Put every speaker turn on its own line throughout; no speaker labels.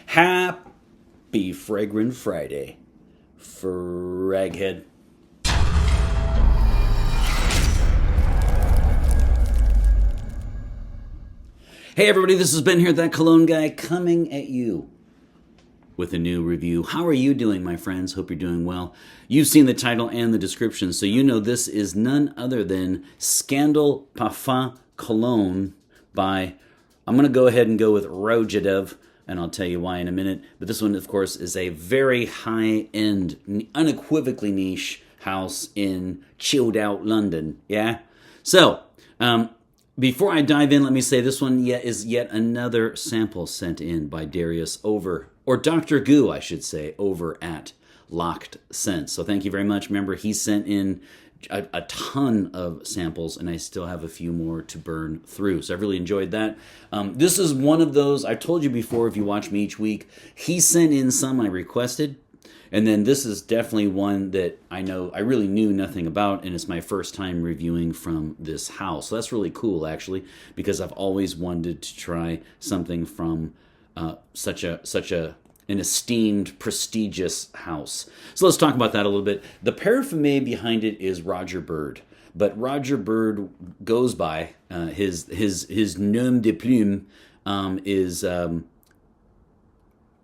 Happy Fragrant Friday, Fraghead. Hey everybody, this has Ben here, That Cologne Guy, coming at you with a new review. How are you doing, my friends? Hope you're doing well. You've seen the title and the description, so you know this is none other than Scandal Parfum Cologne by, I'm going to go ahead and go with Roja, and I'll tell you why in a minute. But this one, of course, is a very high-end, unequivocally niche house in chilled-out London, yeah? So, before I dive in, let me say this one is yet another sample sent in by Darius or Dr. Goo, I should say, over at Locked Scents. So thank you very much. Remember, he sent in a ton of samples, and I still have a few more to burn through. So I really enjoyed that. This is one of those, I've told you before, if you watch me each week, he sent in some I requested. And then this is definitely one that I know I really knew nothing about, and it's my first time reviewing from this house. So that's really cool, actually, because I've always wanted to try something from such an esteemed, prestigious house. So let's talk about that a little bit. The parfum behind it is Roger Bird, but Roger Bird goes by his nom de plume is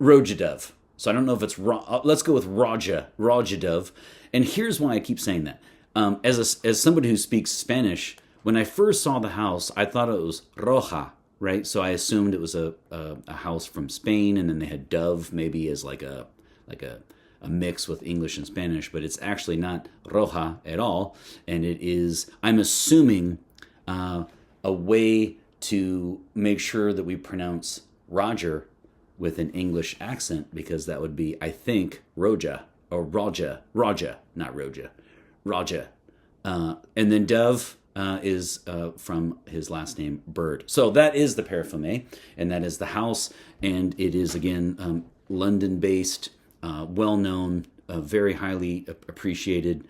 Roja. So I don't know if it's let's go with Roja. And here's why I keep saying that. As somebody who speaks Spanish, when I first saw the house, I thought it was Roja, right? So I assumed it was a house from Spain, and then they had Dove maybe as like a mix with English and Spanish, but it's actually not Roja at all, and it is, I'm assuming, a way to make sure that we pronounce Roger with an English accent, because that would be, I think, Roja, not Roja, Roja. And then Dove is from his last name, Bird. So that is the parfum, and that is the house, and it is, again, London-based, well-known, very highly appreciated,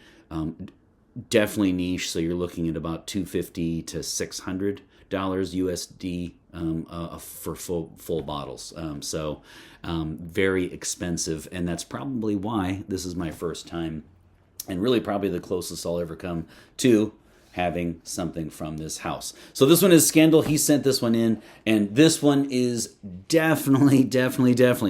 definitely niche, so you're looking at about $250 to $600 USD for full bottles. So very expensive, and that's probably why this is my first time, and really probably the closest I'll ever come to having something from this house. So this one is Scandal. He sent this one in, and this one is definitely,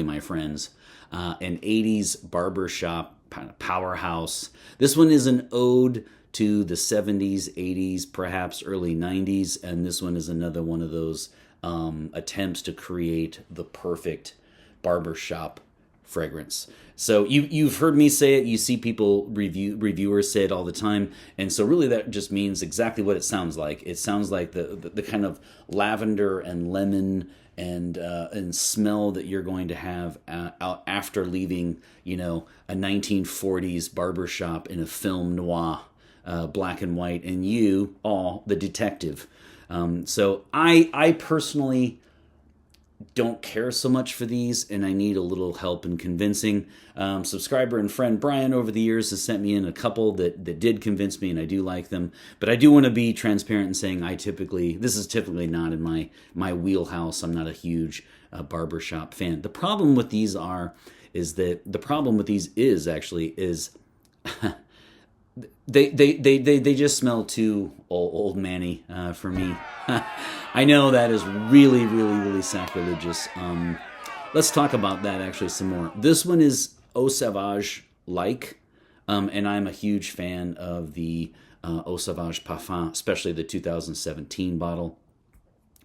my friends, an 80s barbershop powerhouse. This one is an ode to the 70s, 80s, perhaps early 90s, and this one is another one of those attempts to create the perfect barbershop fragrance. So you've heard me say it, you see people, reviewers say it all the time, and so really that just means exactly what it sounds like. It sounds like the kind of lavender and lemon and smell that you're going to have out after leaving, a 1940s barbershop in a film noir. Black and white, and you, the detective. So I personally don't care so much for these, and I need a little help in convincing. Subscriber and friend Brian over the years has sent me in a couple that did convince me, and I do like them. But I do want to be transparent in saying this is typically not in my wheelhouse. I'm not a huge barbershop fan. The problem with these is They just smell too old manny for me. I know that is really sacrilegious. Let's talk about that actually some more. This one is Eau Sauvage like, and I'm a huge fan of the Eau Sauvage Parfum, especially the 2017 bottle,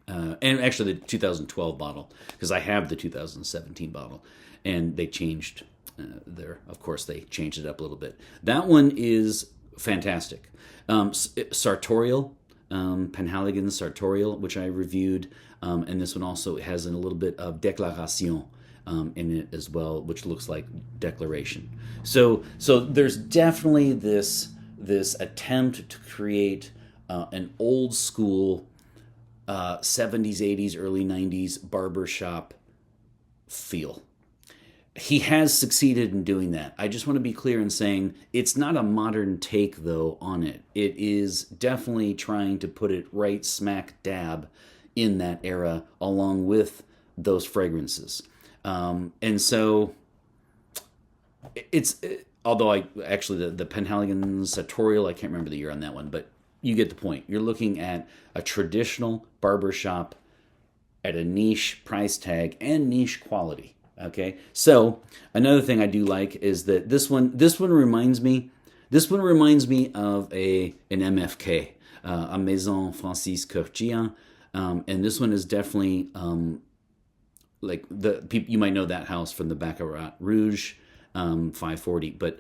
and actually the 2012 bottle, because I have the 2017 bottle, and they changed. Of course, they changed it up a little bit. That one is fantastic. Sartorial, Penhaligon Sartorial, which I reviewed, and this one also has a little bit of Déclaration in it as well, which looks like declaration. So there's definitely this attempt to create an old school 70s, 80s, early 90s barbershop feel. He has succeeded in doing that. I just want to be clear in saying it's not a modern take, though, on it. It is definitely trying to put it right smack dab in that era, along with those fragrances. And so although I actually the Penhaligon Sartorial, I can't remember the year on that one, but you get the point. You're looking at a traditional barbershop at a niche price tag and niche quality. Okay, so another thing I do like is that this one reminds me of an MFK, a Maison Francis Curtier, and this one is definitely like the people you might know that house from the Baccarat Rouge, 540. But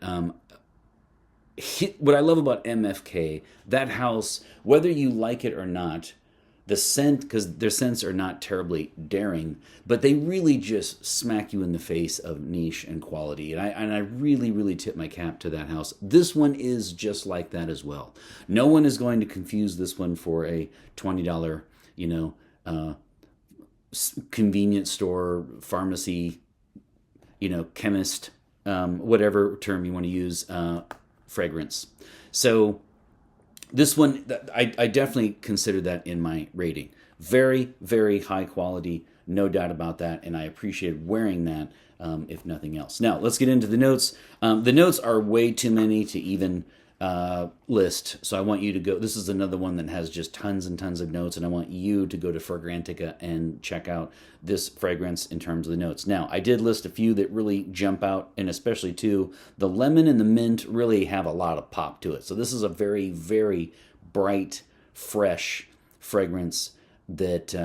what I love about MFK, that house, whether you like it or not, the scent, because their scents are not terribly daring, but they really just smack you in the face of niche and quality. And I really, really tip my cap to that house. This one is just like that as well. No one is going to confuse this one for a $20, convenience store, pharmacy, chemist, whatever term you want to use, fragrance. So this one, I definitely consider that in my rating. Very, very high quality, no doubt about that, and I appreciate wearing that, if nothing else. Now, let's get into the notes. The notes are way too many to even list, so I want you to go. This is another one that has just tons and tons of notes, and I want you to go to Fragrantica and check out this fragrance in terms of the notes. Now, I did list a few that really jump out, and especially two. The lemon and the mint really have a lot of pop to it. So this is a very, very bright, fresh fragrance that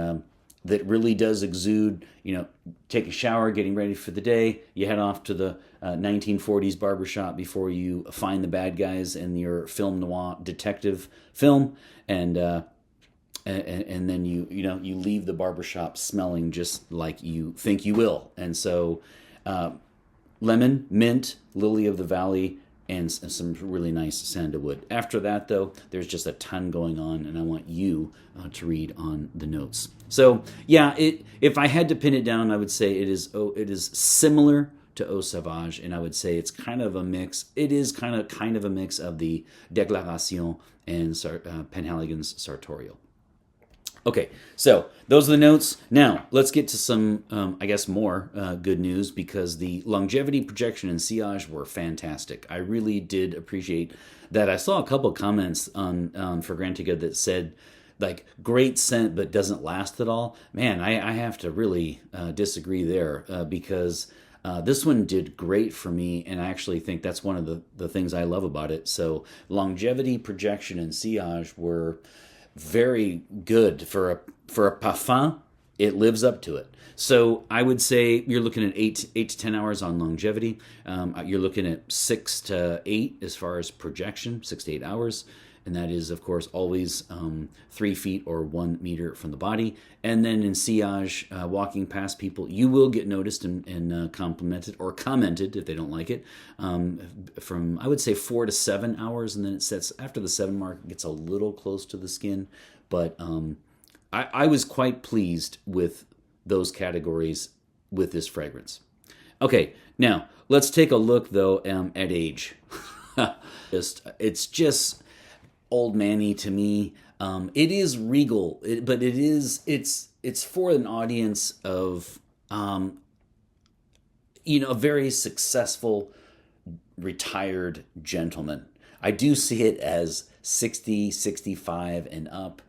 really does exude. Take a shower, getting ready for the day. You head off to the 1940s barbershop before you find the bad guys in your film noir detective film, and then you leave the barbershop smelling just like you think you will. And so lemon, mint, lily of the valley, and some really nice sandalwood. After that, though, there's just a ton going on, and I want you to read on the notes. So yeah, if I had to pin it down, I would say it is similar to Eau Sauvage, and I would say it's kind of a mix. It is kind of a mix of the Déclaration and Penhaligon's Sartorial. Okay, so those are the notes. Now, let's get to some, more good news, because the longevity, projection, and sillage were fantastic. I really did appreciate that. I saw a couple of comments on Fragrantica that said, like, great scent but doesn't last at all. Man, I have to really disagree there, because this one did great for me, and I actually think that's one of the things I love about it. So longevity, projection, and sillage were very good for a parfum. It lives up to it. So I would say you're looking at 8 to 10 hours on longevity. You're looking at 6 to 8 as far as projection, 6 to 8 hours. And that is, of course, always 3 feet or 1 meter from the body. And then in sillage, walking past people, you will get noticed and complimented or commented if they don't like it. From, I would say, 4 to 7 hours, and then it sets after the 7 mark, it gets a little close to the skin. But I was quite pleased with those categories with this fragrance. Okay, now let's take a look though at age. It's just old manny to me. It is regal, but it's for an audience of a very successful retired gentleman. I do see it as 60, 65 and up,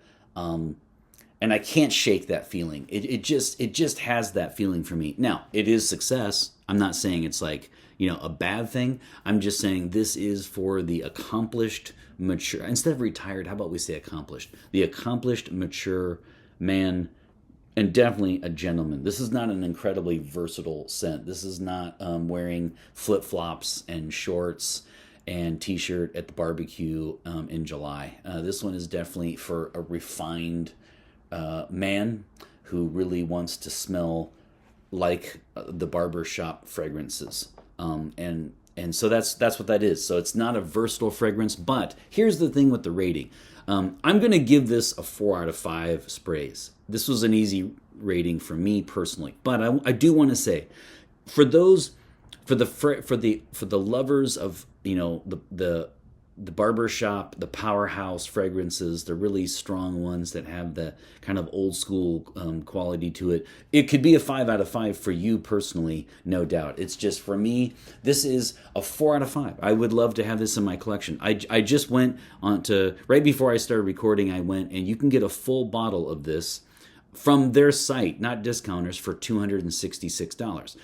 and I can't shake that feeling. It just has that feeling for me. Now, it is success. I'm not saying it's like a bad thing. I'm just saying this is for the accomplished, mature, instead of retired, how about we say accomplished? The accomplished, mature man, and definitely a gentleman. This is not an incredibly versatile scent. This is not wearing flip-flops and shorts and t-shirt at the barbecue in July. This one is definitely for a refined man who really wants to smell like the barbershop fragrances. And so that's what that is. So it's not a versatile fragrance, but here's the thing with the rating. I'm going to give this a 4 out of 5 sprays. This was an easy rating for me personally, but I do want to say, for the lovers of the the barbershop, the powerhouse fragrances, the really strong ones that have the kind of old school quality to it. It could be a 5 out of 5 for you personally, no doubt. It's just for me, this is a 4 out of 5. I would love to have this in my collection. I just went on to, right before I started recording, I went and you can get a full bottle of this from their site, not discounters, for $266.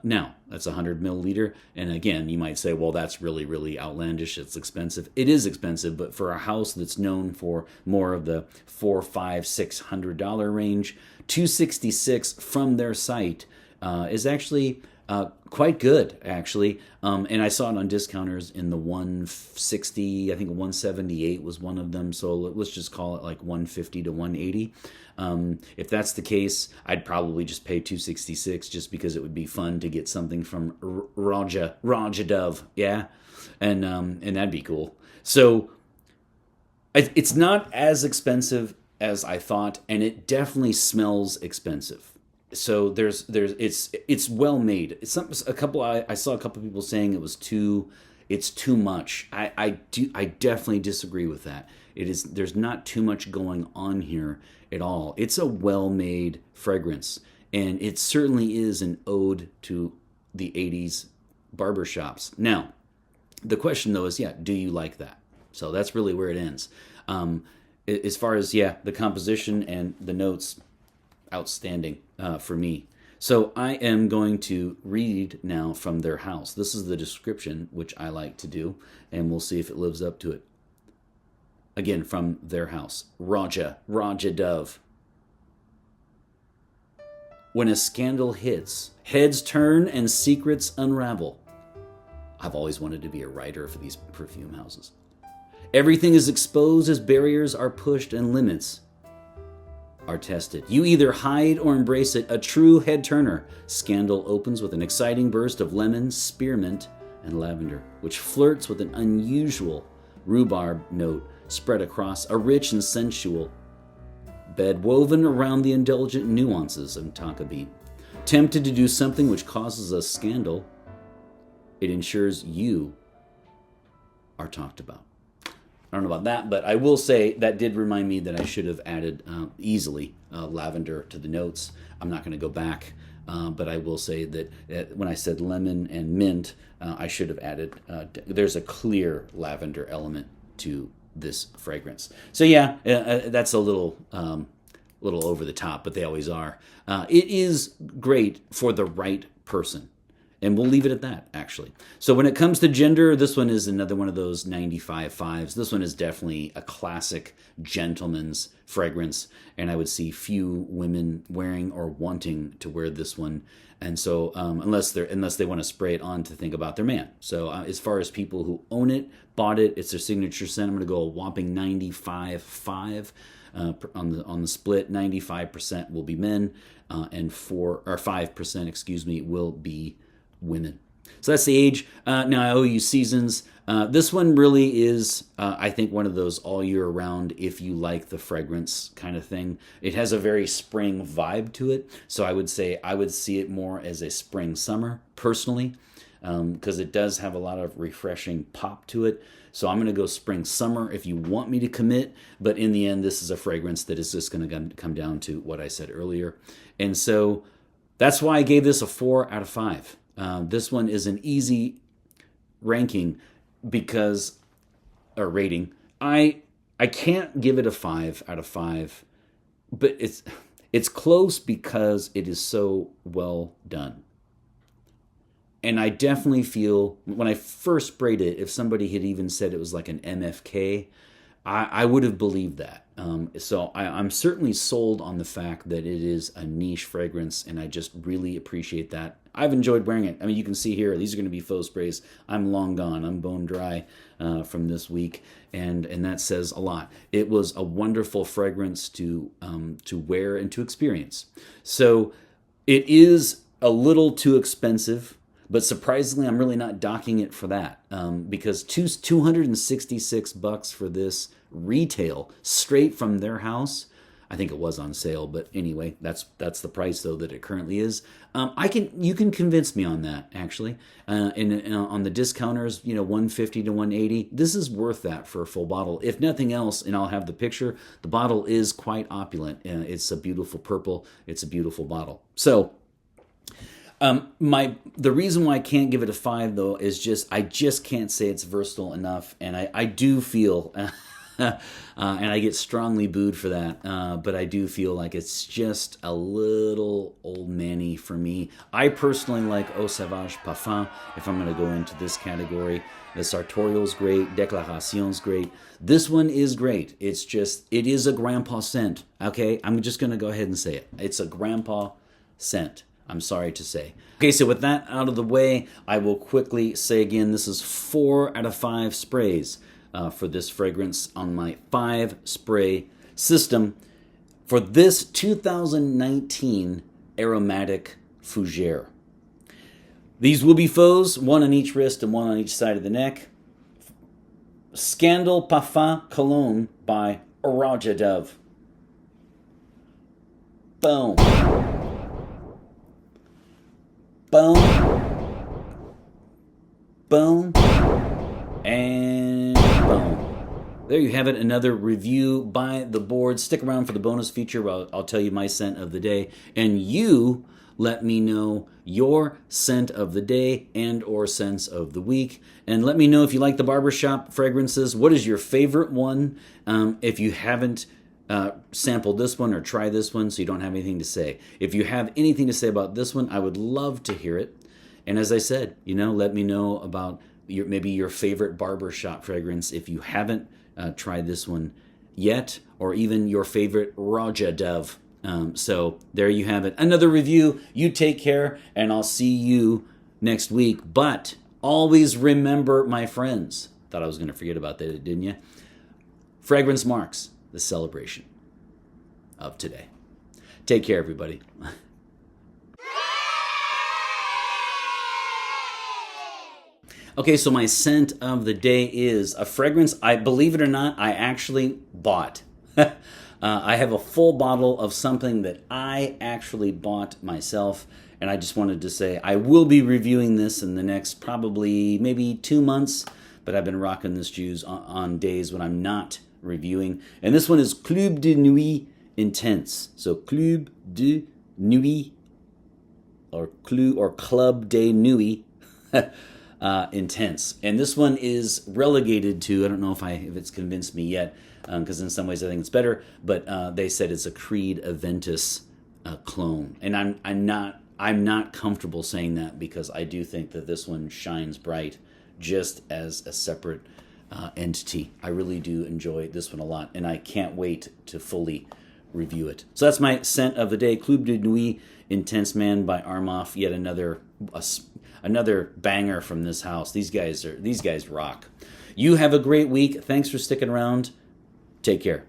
Now, that's 100 milliliter. And again, you might say, well, that's really, really outlandish. It's expensive. It is expensive, but for a house that's known for more of the $400, $500, $600 range, $266 from their site is actually quite good, actually. And I saw it on discounters in the 160, I think 178 was one of them. So let's just call it like 150 to 180. If that's the case, I'd probably just pay $266 just because it would be fun to get something from Roja Dove, yeah, and that'd be cool. So it's not as expensive as I thought, and it definitely smells expensive. So it's well made. It's I saw a couple people saying it's too much. I definitely disagree with that. There's not too much going on here at all. It's a well-made fragrance, and it certainly is an ode to the 80s barbershops. Now, the question though is, do you like that? So that's really where it ends. As far as, the composition and the notes, outstanding for me. So I am going to read now from their house. This is the description, which I like to do, and we'll see if it lives up to it. Again, from their house. Roja Dove. When a scandal hits, heads turn and secrets unravel. I've always wanted to be a writer for these perfume houses. Everything is exposed as barriers are pushed and limits are tested. You either hide or embrace it. A true head turner. Scandal opens with an exciting burst of lemon, spearmint, and lavender, which flirts with an unusual rhubarb note spread across a rich and sensual bed woven around the indulgent nuances of tonka bean. Tempted to do something which causes a scandal, it ensures you are talked about. I don't know about that, but I will say that did remind me that I should have added easily lavender to the notes. I'm not going to go back, but I will say that when I said lemon and mint, I should have added, there's a clear lavender element to this fragrance. So that's a little over the top, but they always are. It is great for the right person. And we'll leave it at that, actually. So when it comes to gender, this one is another one of those 95 fives. This one is definitely a classic gentleman's fragrance, and I would see few women wearing or wanting to wear this one. And so unless they want to spray it on to think about their man. So as far as people who own it, bought it, it's their signature scent, I'm going to go a whopping 95.5 on the split. 95% will be men, and 5%, will be women. So that's the age. Now I owe you seasons. This one really is, I think, one of those all year round, if you like the fragrance kind of thing. It has a very spring vibe to it. So I would say I would see it more as a spring summer personally, because it does have a lot of refreshing pop to it. So I'm going to go spring summer if you want me to commit. But in the end, this is a fragrance that is just going to come down to what I said earlier. And so that's why I gave this a 4 out of 5. This one is an easy ranking rating. I can't give it a 5 out of 5, but it's close because it is so well done. And I definitely feel, when I first sprayed it, if somebody had even said it was like an MFK, I would have believed that. So I'm certainly sold on the fact that it is a niche fragrance, and I just really appreciate that. I've enjoyed wearing it. I mean, you can see here, these are going to be faux sprays. I'm long gone. I'm bone dry from this week, and that says a lot. It was a wonderful fragrance to wear and to experience. So it is a little too expensive, but surprisingly, I'm really not docking it for that, because $266 for this retail straight from their house. I think it was on sale, but anyway, that's the price though that it currently is. You can convince me on that actually. On the discounters, 150 to 180. This is worth that for a full bottle, if nothing else. And I'll have the picture. The bottle is quite opulent. It's a beautiful purple. It's a beautiful bottle. So. The reason why I can't give it a 5 though is I just can't say it's versatile enough, and I do feel, and I get strongly booed for that, but I do feel like it's just a little old manny for me. I personally like Eau Sauvage Parfum if I'm going to go into this category. The Sartorial's great, Declaration's great. This one is great. It is a grandpa scent. Okay, I'm just going to go ahead and say it. It's a grandpa scent. I'm sorry to say. Okay, so with that out of the way, I will quickly say again, this is 4 out of 5 sprays for this fragrance on my 5 spray system for this 2019 aromatic fougère. These will be faux, 1 on each wrist and 1 on each side of the neck. Scandal Parfum Cologne by Roja. Boom. Boom, boom, and boom. There you have it, another review by the board. Stick around for the bonus feature where I'll tell you my scent of the day. And you let me know your scent of the day and or scents of the week. And let me know if you like the barbershop fragrances. What is your favorite one? If you haven't sample this one or try this one, so you don't have anything to say. If you have anything to say about this one, I would love to hear it. And as I said, let me know about maybe your favorite barbershop fragrance if you haven't tried this one yet, or even your favorite Roja. So there you have it. Another review. You take care, and I'll see you next week. But always remember, my friends, thought I was going to forget about that, didn't you? Fragrance marks the celebration of today. Take care, everybody. Okay, so my scent of the day is a fragrance, believe it or not, I actually bought. I have a full bottle of something that I actually bought myself, and I just wanted to say I will be reviewing this in the next probably maybe 2 months, but I've been rocking this juice on days when I'm not reviewing. And this one is Club de Nuit Intense. So Club de Nuit or Club de Nuit Intense. And this one is relegated to, I don't know if it's convinced me yet, because in some ways I think it's better, but they said it's a Creed Aventus clone. And I'm not comfortable saying that, because I do think that this one shines bright just as a separate entity. I really do enjoy this one a lot, and I can't wait to fully review it. So that's my scent of the day, Club de Nuit Intense Man by Armaf. Yet another banger from this house. These guys rock. You have a great week. Thanks for sticking around. Take care.